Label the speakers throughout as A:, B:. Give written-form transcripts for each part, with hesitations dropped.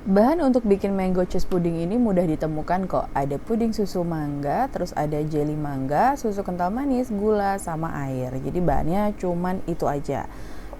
A: Bahan untuk bikin mango cheese pudding ini mudah ditemukan kok. Ada puding susu mangga, terus ada jelly mangga, susu kental manis, gula, sama air. Jadi bahannya cuman itu aja.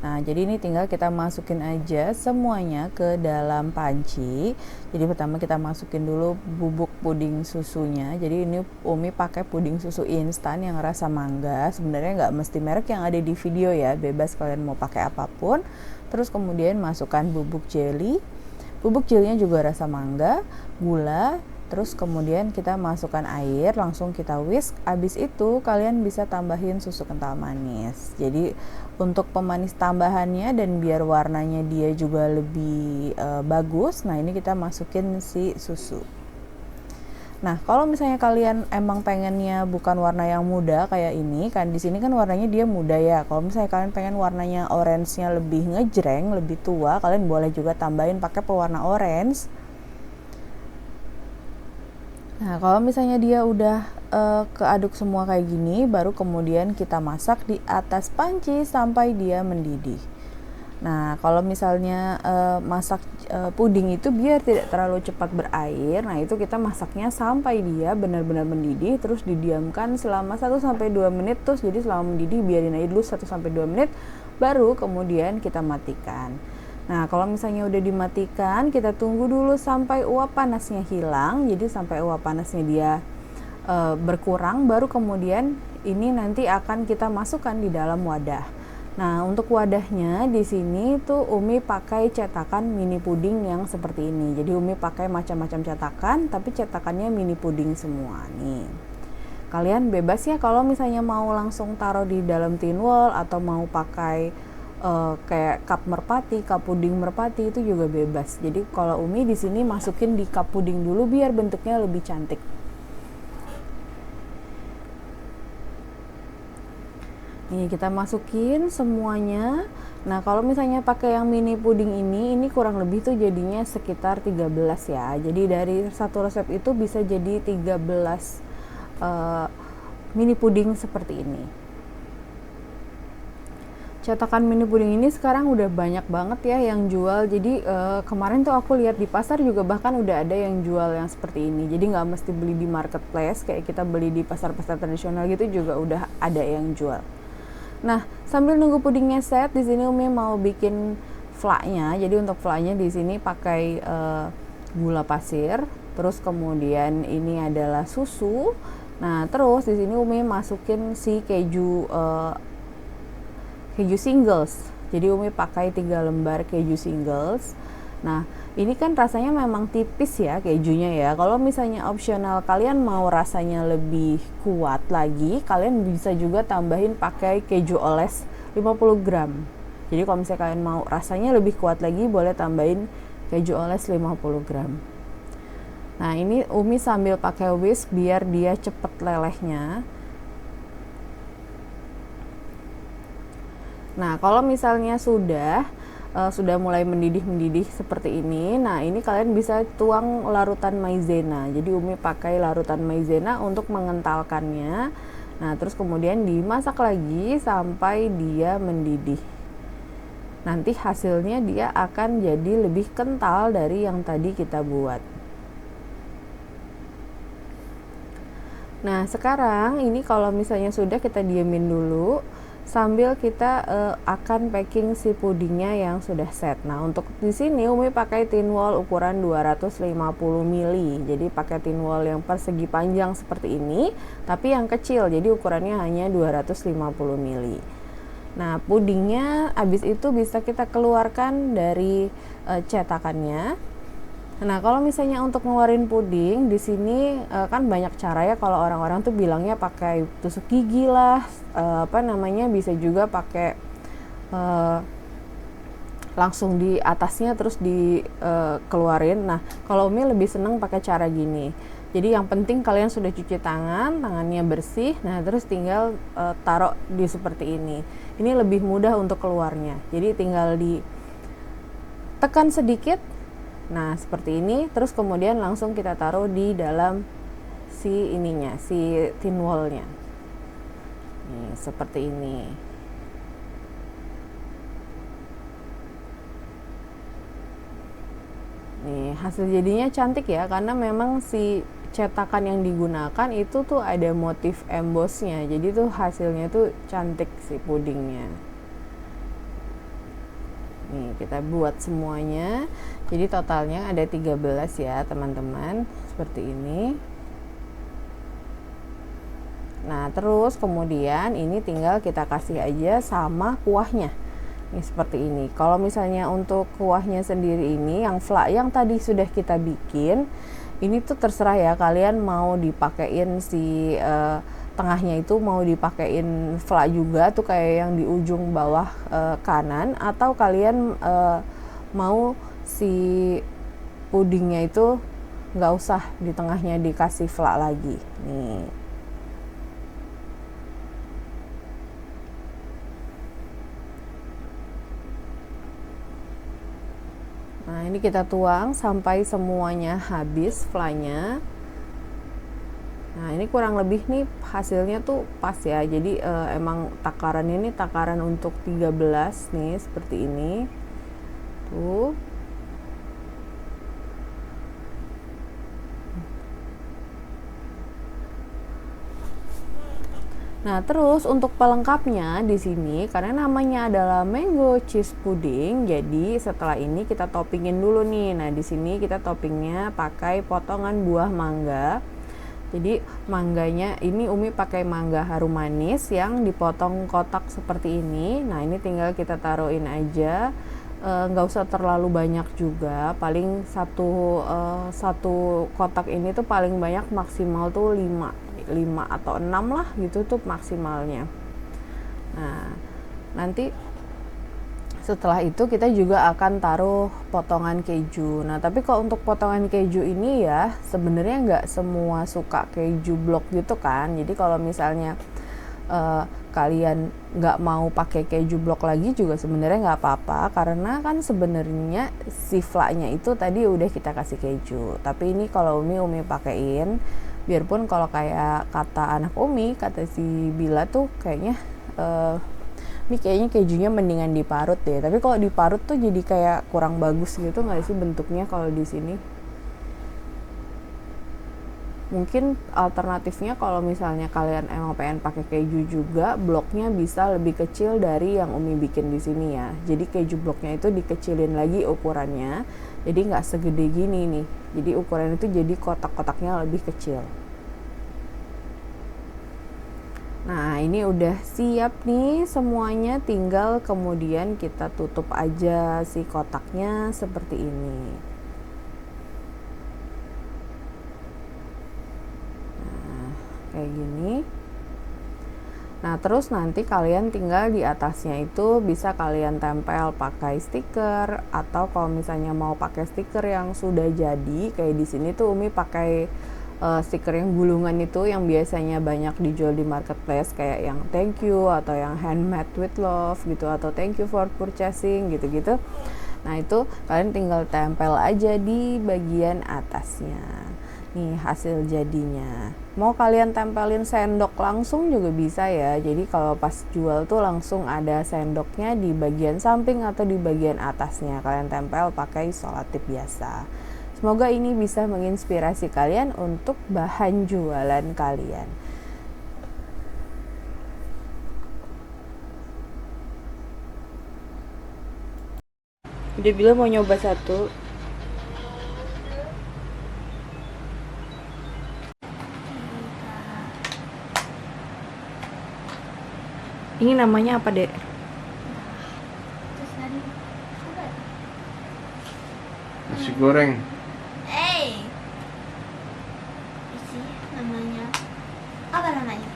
A: Nah, jadi ini tinggal kita masukin aja semuanya ke dalam panci. Jadi pertama kita masukin dulu bubuk puding susunya. Jadi ini Umi pakai puding susu instan yang rasa mangga. Sebenarnya nggak mesti merek yang ada di video ya, bebas kalian mau pakai apapun. Terus kemudian masukkan bubuk jelly. Bubuk jelinya juga rasa mangga, gula, terus kemudian kita masukkan air, langsung kita whisk. Abis itu kalian bisa tambahin susu kental manis. Jadi untuk pemanis tambahannya dan biar warnanya dia juga lebih bagus, nah ini kita masukin si susu. Nah, kalau misalnya kalian emang pengennya bukan warna yang muda kayak ini, kan di sini kan warnanya dia muda ya. Kalau misalnya kalian pengen warnanya orange-nya lebih ngejreng, lebih tua, kalian boleh juga tambahin pakai pewarna orange. Nah, kalau misalnya dia udah keaduk semua kayak gini, baru kemudian kita masak di atas panci sampai dia mendidih. Nah, kalau misalnya masak puding itu biar tidak terlalu cepat berair, nah itu kita masaknya sampai dia benar-benar mendidih, terus didiamkan selama 1-2 menit. Terus jadi selama mendidih biarin aja dulu 1-2 menit, baru kemudian kita matikan. Nah, kalau misalnya udah dimatikan, kita tunggu dulu sampai uap panasnya hilang. Jadi sampai uap panasnya dia berkurang, baru kemudian ini nanti akan kita masukkan di dalam wadah. Nah, untuk wadahnya di sini tuh Umi pakai cetakan mini puding yang seperti ini. Jadi Umi pakai macam-macam cetakan, tapi cetakannya mini puding semua nih. Kalian bebas ya kalau misalnya mau langsung taruh di dalam tin wall atau mau pakai kayak cup merpati, cup puding merpati itu juga bebas. Jadi kalau Umi di sini masukin di cup puding dulu biar bentuknya lebih cantik. Nih kita masukin semuanya. Nah, kalau misalnya pakai yang mini puding ini kurang lebih tuh jadinya sekitar 13 ya. Jadi dari satu resep itu bisa jadi 13 mini puding seperti ini. Cetakan mini puding ini sekarang udah banyak banget ya yang jual. Jadi kemarin tuh aku lihat di pasar juga bahkan udah ada yang jual yang seperti ini. Jadi nggak mesti beli di marketplace kayak kita beli di pasar-pasar tradisional gitu, juga udah ada yang jual. Nah, sambil nunggu pudingnya set, di sini Umi mau bikin flaknya. Jadi untuk flaknya di sini pakai gula pasir, terus kemudian ini adalah susu. Nah, terus di sini Umi masukin si keju singles. Jadi Umi pakai 3 lembar keju singles. Nah, ini kan rasanya memang tipis ya kejunya ya. Kalau misalnya opsional kalian mau rasanya lebih kuat lagi, kalian bisa juga tambahin pakai keju oles 50 gram. Jadi kalau misalnya kalian mau rasanya lebih kuat lagi, boleh tambahin keju oles 50 gram. Nah, ini Umi sambil pakai whisk biar dia cepet lelehnya. Nah, kalau misalnya sudah mulai mendidih seperti ini, nah ini kalian bisa tuang larutan maizena. Jadi Umi pakai larutan maizena untuk mengentalkannya. Nah, terus kemudian dimasak lagi sampai dia mendidih. Nanti hasilnya dia akan jadi lebih kental dari yang tadi kita buat. Nah, sekarang ini kalau misalnya sudah, kita diemin dulu sambil kita akan packing si pudingnya yang sudah set. Nah, untuk di sini Umi pakai tin wall ukuran 250 ml. Jadi pakai tin wall yang persegi panjang seperti ini, tapi yang kecil. Jadi ukurannya hanya 250 ml. Nah, pudingnya habis itu bisa kita keluarkan dari cetakannya. Nah, kalau misalnya untuk ngeluarin puding di sini kan banyak cara ya. Kalau orang-orang tuh bilangnya pakai tusuk gigi lah, bisa juga pakai langsung di atasnya terus dikeluarin. Nah, kalau Umi lebih seneng pakai cara gini. Jadi yang penting kalian sudah cuci tangan, tangannya bersih. Nah, terus tinggal taruh di seperti ini. Ini lebih mudah untuk keluarnya. Jadi tinggal ditekan sedikit. Nah, seperti ini, terus kemudian langsung kita taruh di dalam si tin wall-nya. Nih, seperti ini. Nih, hasil jadinya cantik ya, karena memang si cetakan yang digunakan itu tuh ada motif embossnya, jadi tuh hasilnya tuh cantik si pudingnya. Nih, kita buat semuanya. Jadi totalnya ada 13 ya, teman-teman. Seperti ini. Nah, terus kemudian ini tinggal kita kasih aja sama kuahnya. Ini seperti ini. Kalau misalnya untuk kuahnya sendiri ini yang fla yang tadi sudah kita bikin, ini tuh terserah ya, kalian mau dipakein si tengahnya itu mau dipakein fla juga tuh kayak yang di ujung bawah kanan, atau kalian mau si pudingnya itu nggak usah di tengahnya dikasih fla lagi. Nih. Nah, ini kita tuang sampai semuanya habis flanya. Nah, ini kurang lebih nih hasilnya tuh pas ya. Jadi emang takaran ini takaran untuk 13 nih, seperti ini. Tuh. Nah, terus untuk pelengkapnya di sini karena namanya adalah mango cheese pudding, jadi setelah ini kita toppingin dulu nih. Nah, di sini kita toppingnya pakai potongan buah mangga. Jadi mangganya ini Umi pakai mangga harum manis yang dipotong kotak seperti ini. Nah, ini tinggal kita taruhin aja. Nggak usah terlalu banyak juga, paling satu kotak ini tuh paling banyak maksimal tuh 5 atau 6 lah gitu tuh maksimalnya. Nah, nanti setelah itu kita juga akan taruh potongan keju. Nah, tapi kalau untuk potongan keju ini ya sebenarnya nggak semua suka keju blok gitu kan. Jadi kalau misalnya kalian nggak mau pakai keju blok lagi juga sebenarnya nggak apa-apa, karena kan sebenarnya si flanya itu tadi udah kita kasih keju. Tapi ini kalau Umi pakein, biarpun kalau kayak kata anak Umi, kata si Bila tuh kayaknya ini kayaknya kejunya mendingan diparut deh. Tapi kalau diparut tuh jadi kayak kurang bagus gitu nggak sih bentuknya kalau di sini? Mungkin alternatifnya kalau misalnya kalian emang pengen pakai keju juga, bloknya bisa lebih kecil dari yang Umi bikin di sini ya. Jadi keju bloknya itu dikecilin lagi ukurannya, jadi nggak segede gini nih. Jadi ukuran itu jadi kotak-kotaknya lebih kecil. Nah, ini udah siap nih semuanya, tinggal kemudian kita tutup aja si kotaknya seperti ini. Nah, kayak gini. Nah, terus nanti kalian tinggal di atasnya itu bisa kalian tempel pakai stiker, atau kalau misalnya mau pakai stiker yang sudah jadi, kayak di sini tuh Umi pakai stiker yang gulungan itu yang biasanya banyak dijual di marketplace, kayak yang thank you atau yang handmade with love gitu, atau thank you for purchasing gitu-gitu. Nah, itu kalian tinggal tempel aja di bagian atasnya. Nih hasil jadinya. Mau kalian tempelin sendok langsung juga bisa ya. Jadi kalau pas jual tuh langsung ada sendoknya di bagian samping atau di bagian atasnya. Kalian tempel pakai selotip biasa. Semoga ini bisa menginspirasi kalian untuk bahan jualan kalian. Dia bilang mau nyoba satu. Ini namanya apa, Dek?
B: Nasi goreng.
C: Namanya apa namanya?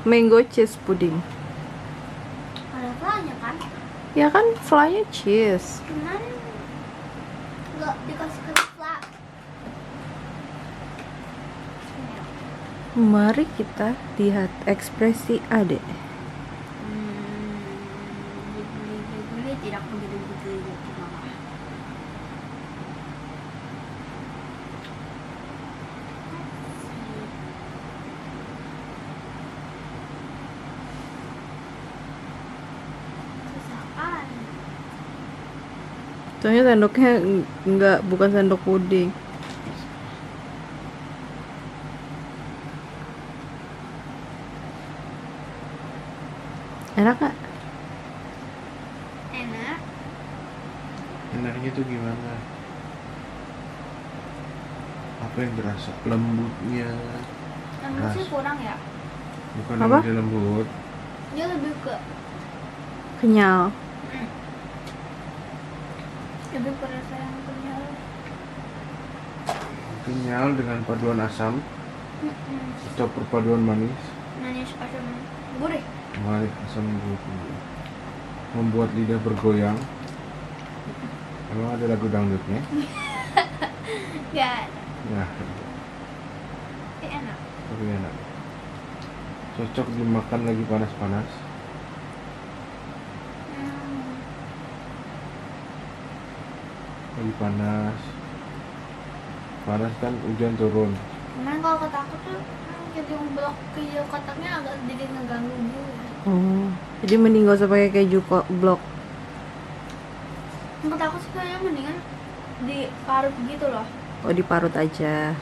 A: Mango cheese pudding.
C: Ada flanya kan?
A: Ya kan, flanya cheese.
C: Cuman nggak dikasih fla.
A: Mari kita lihat ekspresi Adek.
C: Tidak begitu mama.
A: Soalnya sendoknya nggak, bukan sendok puding. Enak nggak?
C: Enak.
B: Enaknya tuh gimana? Apa yang berasa? Lembutnya.
C: Lembut sih kurang ya.
B: Bukan
A: Apa?
B: yang lembut.
C: Dia lebih ke
A: Kenyal.
C: lebih ke rasa yang kenyal.
B: Kenyal dengan paduan asam atau perpaduan manis.
C: Manis asam gurih.
B: Manis asam gurih. Membuat lidah bergoyang. Emang ada lagu dangdutnya?
C: Gak ada.
B: Nah,
C: Tapi enak.
B: tapi enak. Cocok dimakan lagi panas-panas. Lagi panas. Panas kan hujan turun.
C: Cuman kalau kata aku tuh jadi blok keju kotaknya agak sedikit ngeganggu gitu.
A: Oh, jadi mending gak usah pakai keju blok.
C: Kata aku sih kayaknya mendingan diparut gitu loh.
A: Oh, diparut aja.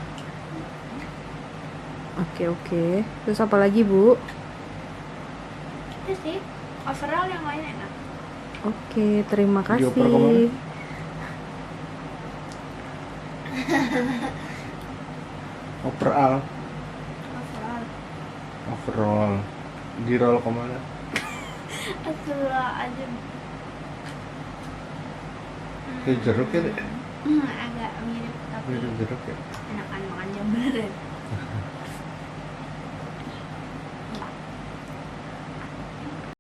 A: Oke. Terus apa lagi, Bu?
C: Itu sih. Overall yang lain enak.
A: Oke, terima
B: Dioper kemana?
A: kasih.
B: Overall.
C: Overall.
B: Overall. Di roll kemana?
C: Astagfirullahaladzim.
B: Kayak jeruk ya, Dek?
C: Agak mirip tapi
B: Mirip jeruk ya?
C: enakan makan jambaran.